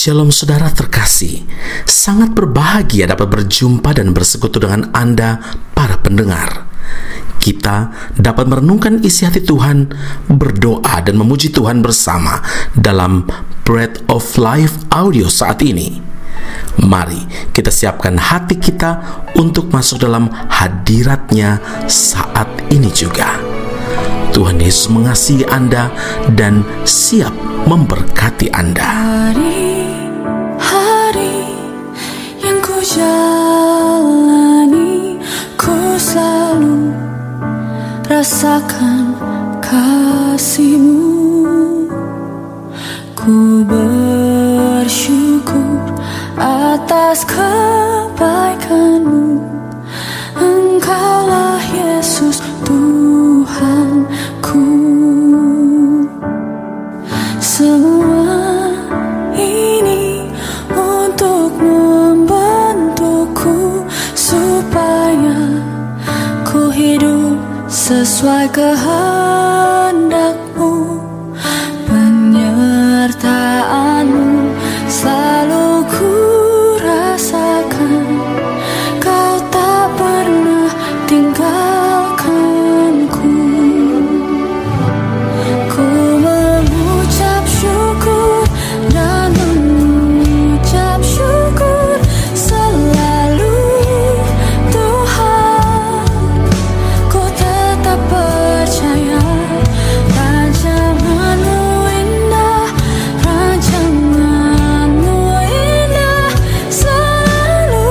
Shalom saudara terkasih, sangat berbahagia dapat berjumpa dan bersekutu dengan Anda para pendengar. Kita dapat merenungkan isi hati Tuhan, berdoa dan memuji Tuhan bersama dalam Bread of Life audio saat ini. Mari kita siapkan hati kita untuk masuk dalam hadirat-Nya saat ini juga. Tuhan Yesus mengasihi Anda dan siap memberkati Anda. Hari-hari yang ku jalani, ku selalu rasakan kasih-Mu. Ku bersyukur atas kebaikan-Mu. Engkaulah Yesus Tuhanku. Semua ini untuk membentukku supaya ku hidup sesuai kehendak-Mu. Penyertaan-Mu selalu ku rasakan. Kau tak pernah tinggalkanku. Ku mengucap syukur dan mengucap syukur selalu, Tuhan. Ku tetap percaya rancangan-Mu indah, rancangan-Mu indah selalu,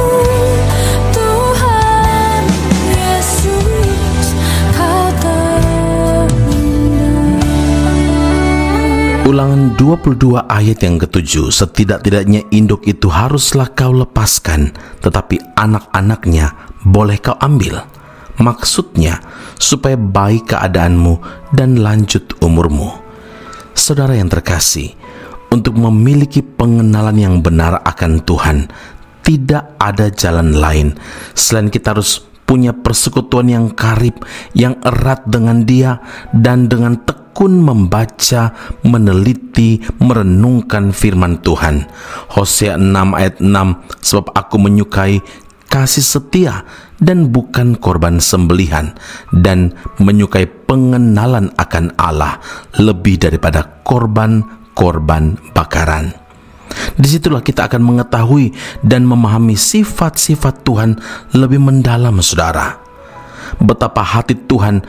Tuhan Yesus, Kau terindah. Ulangan 22 ayat yang ke-7, setidak-tidaknya induk itu haruslah kau lepaskan, tetapi anak-anaknya boleh kau ambil. Maksudnya, supaya baik keadaanmu dan lanjut umurmu. Saudara yang terkasih, untuk memiliki pengenalan yang benar akan Tuhan, tidak ada jalan lain selain kita harus punya persekutuan yang karib, yang erat dengan Dia, dan dengan tekun membaca, meneliti, merenungkan firman Tuhan. Hosea 6 ayat 6, sebab aku menyukai kasih setia dan bukan korban sembelihan, dan menyukai pengenalan akan Allah lebih daripada korban-korban bakaran. Disitulah kita akan mengetahui dan memahami sifat-sifat Tuhan lebih mendalam, saudara. Betapa hati Tuhan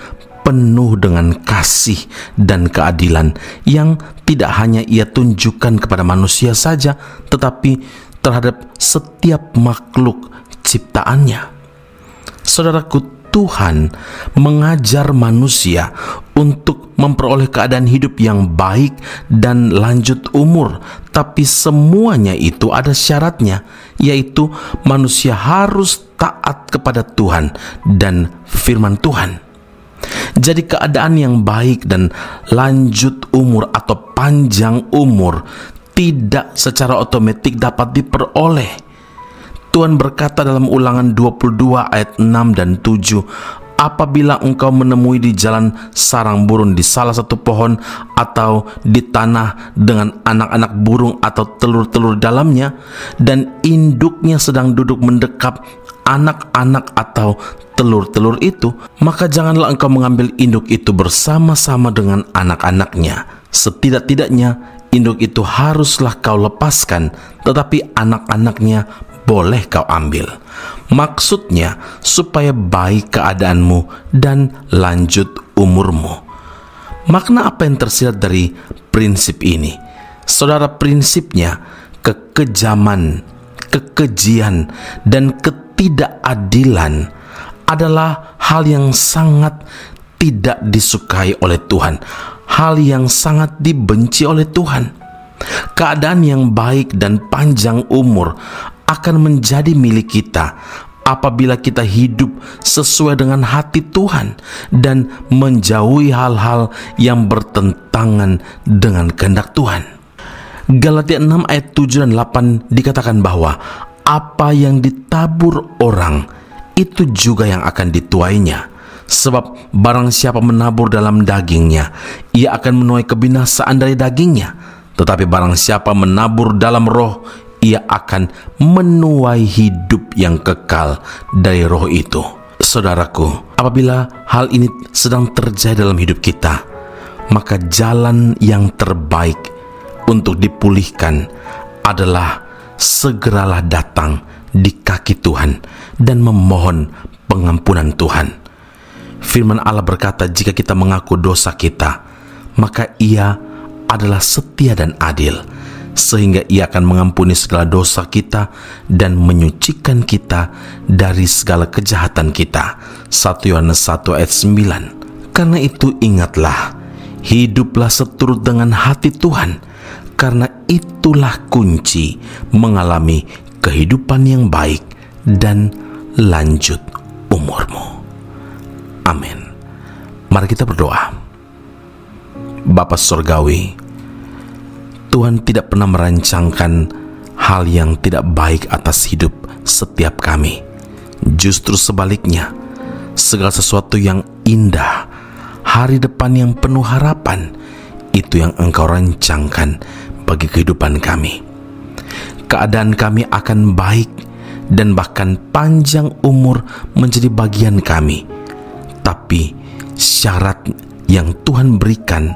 penuh dengan kasih dan keadilan yang tidak hanya Ia tunjukkan kepada manusia saja, tetapi terhadap setiap makhluk ciptaannya. Saudaraku, Tuhan mengajar manusia untuk memperoleh keadaan hidup yang baik dan lanjut umur, tapi semuanya itu ada syaratnya, yaitu manusia harus taat kepada Tuhan dan firman Tuhan. Jadi keadaan yang baik dan lanjut umur atau panjang umur tidak secara otomatis dapat diperoleh. Tuhan berkata dalam Ulangan 22 ayat 6 dan 7, apabila engkau menemui di jalan sarang burung di salah satu pohon, atau di tanah dengan anak-anak burung atau telur-telur dalamnya, dan induknya sedang duduk mendekap anak-anak atau telur-telur itu, maka janganlah engkau mengambil induk itu bersama-sama dengan anak-anaknya. Setidak-tidaknya induk itu haruslah kau lepaskan, tetapi anak-anaknya boleh kau ambil. Maksudnya supaya baik keadaanmu dan lanjut umurmu. Makna apa yang tersirat dari prinsip ini? Saudara, prinsipnya kekejaman, kekejian, dan ketidakadilan adalah hal yang sangat tidak disukai oleh Tuhan, hal yang sangat dibenci oleh Tuhan. Keadaan yang baik dan panjang umur akan menjadi milik kita apabila kita hidup sesuai dengan hati Tuhan dan menjauhi hal-hal yang bertentangan dengan kehendak Tuhan. Galatia 6 ayat 7 dan 8 dikatakan bahwa apa yang ditabur orang, itu juga yang akan dituainya. Sebab barang siapa menabur dalam dagingnya, ia akan menuai kebinasaan dari dagingnya. Tetapi barang siapa menabur dalam roh, ia akan menuai hidup yang kekal dari roh itu. Saudaraku, apabila hal ini sedang terjadi dalam hidup kita, maka jalan yang terbaik untuk dipulihkan adalah segeralah datang di kaki Tuhan dan memohon pengampunan Tuhan. Firman Allah berkata, jika kita mengaku dosa kita, maka Ia adalah setia dan adil, sehingga Ia akan mengampuni segala dosa kita dan menyucikan kita dari segala kejahatan kita. 1 Yohanes 1 ayat 9. Karena itu ingatlah, hiduplah seturut dengan hati Tuhan, karena itulah kunci mengalami kehidupan yang baik dan lanjut umurmu. Amin. Mari kita berdoa. Bapa Surgawi, Tuhan tidak pernah merancangkan hal yang tidak baik atas hidup setiap kami. Justru sebaliknya, segala sesuatu yang indah, hari depan yang penuh harapan, itu yang Engkau rancangkan bagi kehidupan kami. Keadaan kami akan baik dan bahkan panjang umur menjadi bagian kami. Tapi syarat yang Tuhan berikan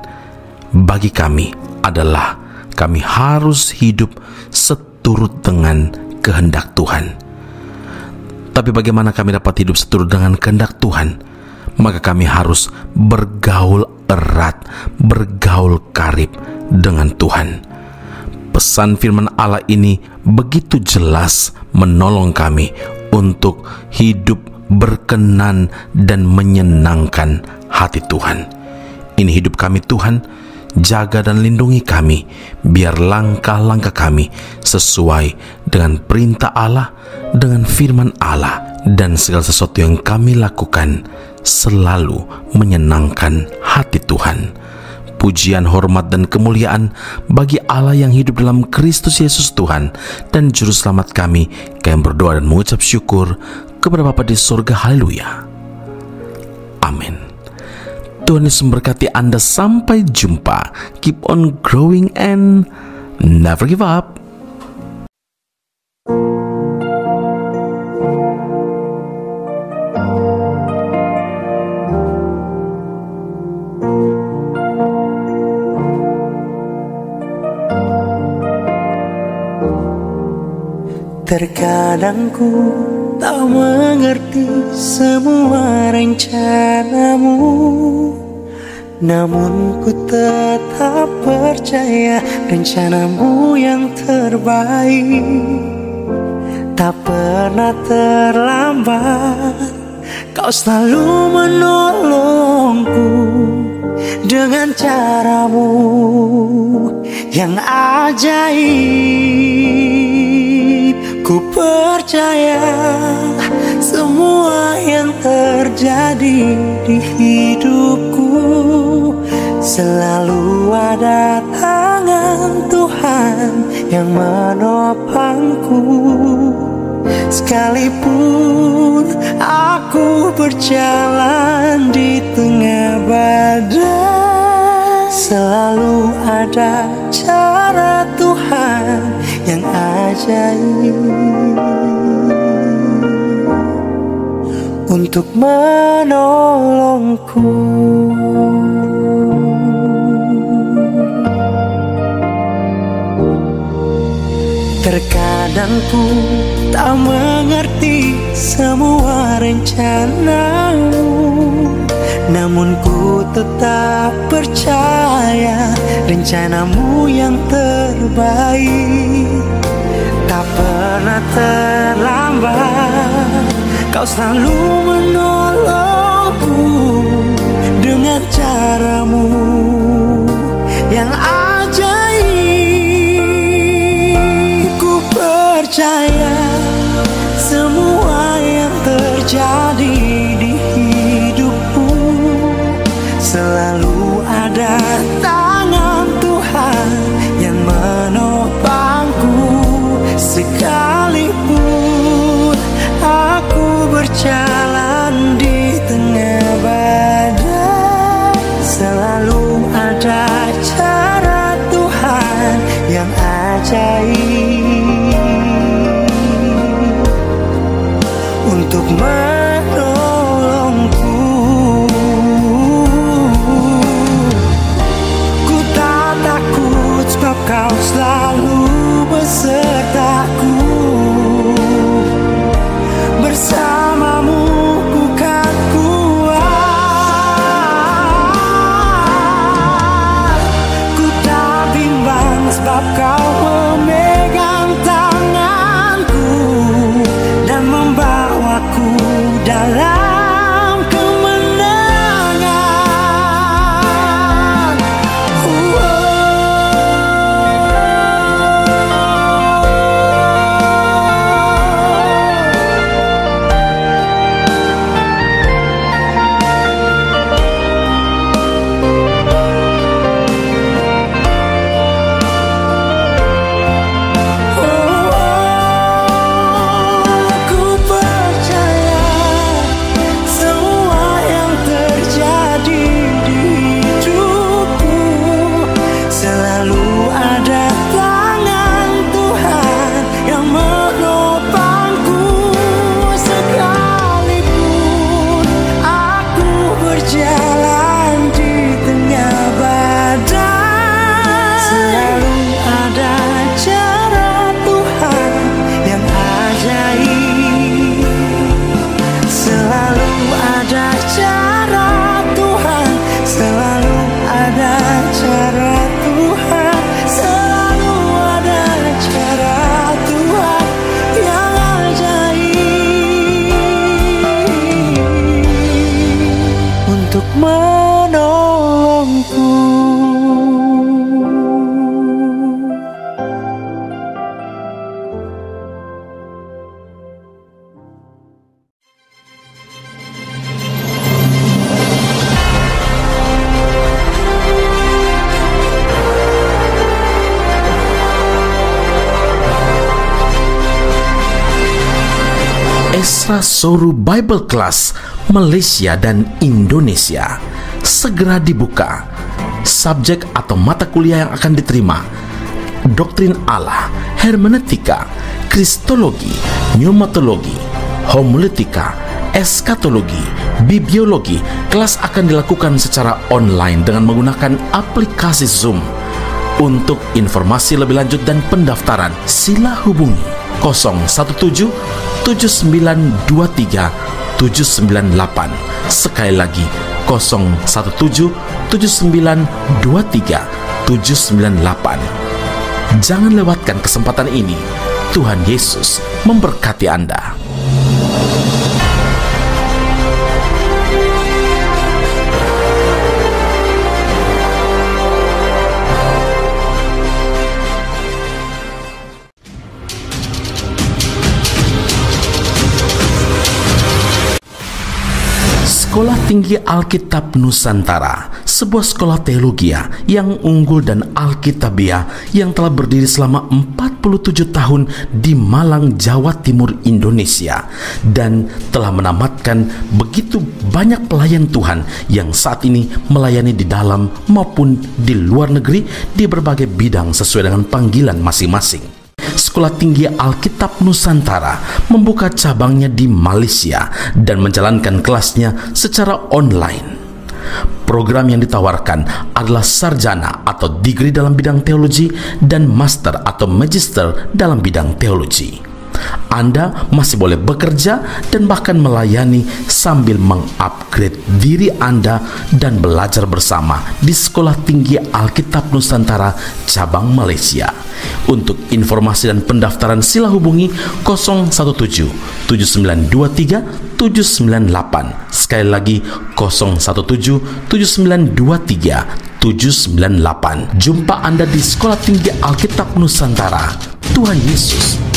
bagi kami adalah kami harus hidup seturut dengan kehendak Tuhan. Tapi bagaimana kami dapat hidup seturut dengan kehendak Tuhan? Maka kami harus bergaul erat, bergaul karib dengan Tuhan. Pesan firman Allah ini begitu jelas menolong kami untuk hidup berkenan dan menyenangkan hati Tuhan. Ini hidup kami Tuhan, jaga dan lindungi kami, biar langkah-langkah kami sesuai dengan perintah Allah, dengan firman Allah, dan segala sesuatu yang kami lakukan selalu menyenangkan hati Tuhan. Pujian, hormat, dan kemuliaan bagi Allah yang hidup dalam Kristus Yesus Tuhan dan Juru Selamat kami. Kami berdoa dan mengucap syukur kepada Bapa di surga. Haleluya. Amin. Tuhan Yesus memberkati Anda. Sampai jumpa. Keep on growing and never give up. Terkadang ku tak mengerti semua rencanamu, namun ku tetap percaya rencanamu yang terbaik. Tak pernah terlambat, kau selalu menolongku dengan caramu yang ajaib. Ku percaya semua yang terjadi di hidupku selalu ada tangan Tuhan yang menopangku. Sekalipun aku berjalan di tengah badai, selalu ada cara Tuhan yang ajaib untuk menolongku. Terkadang ku tak mengerti semua rencanamu, namun ku tetap percaya rencanamu yang terbaik. Tak pernah terlambat, kau selalu menolongku dengan caramu yang ajaib. Ku percaya semua yang terjadi di hidupku selalu ada tangan Tuhan yang menopangku. Sekalipun aku berjalan di tengah badai, selalu ada cara Tuhan ajaib untuk menolongku. Ku tak takut sebab Kau selalu besertaku. Bersamamu ku kan kuat. Ku tak bimbang sebab Kau memegang tanganku dan membawaku dalam kemenangan. Ku percaya semua yang terjadi di hidupku selalu ada tangan Tuhan yang menopangku. Sekalipun aku berjalan di tengah badai, selalu ada cara Tuhan yang ajaib. Selalu ada cara Tuhan, selalu ada cara Tuhan, selalu ada cara Tuhan yang ajaib untuk menolongku. Esra Soru Bible Class Malaysia dan Indonesia segera dibuka. Subjek atau mata kuliah yang akan diterima: Doktrin Allah, Hermeneutika, Kristologi, Pneumatologi, Homiletika, Eskatologi, Bibliologi. Kelas akan dilakukan secara online dengan menggunakan aplikasi Zoom. Untuk informasi lebih lanjut dan pendaftaran, sila hubungi 017 7923 798. Sekali lagi 017 7923 798. Jangan lewatkan kesempatan ini. Tuhan Yesus memberkati Anda. Sekolah Tinggi Alkitab Nusantara, sebuah sekolah teologi yang unggul dan alkitabiah yang telah berdiri selama 47 tahun di Malang, Jawa Timur, Indonesia, dan telah menamatkan begitu banyak pelayan Tuhan yang saat ini melayani di dalam maupun di luar negeri di berbagai bidang sesuai dengan panggilan masing-masing. Sekolah Tinggi Alkitab Nusantara membuka cabangnya di Malaysia dan menjalankan kelasnya secara online. Program yang ditawarkan adalah sarjana atau degree dalam bidang teologi dan master atau magister dalam bidang teologi. Anda masih boleh bekerja dan bahkan melayani sambil mengupgrade diri Anda dan belajar bersama di Sekolah Tinggi Alkitab Nusantara cabang Malaysia. Untuk informasi dan pendaftaran sila hubungi 017 7923 798. Sekali lagi 017 7923 798. Jumpa Anda di Sekolah Tinggi Alkitab Nusantara. Tuhan Yesus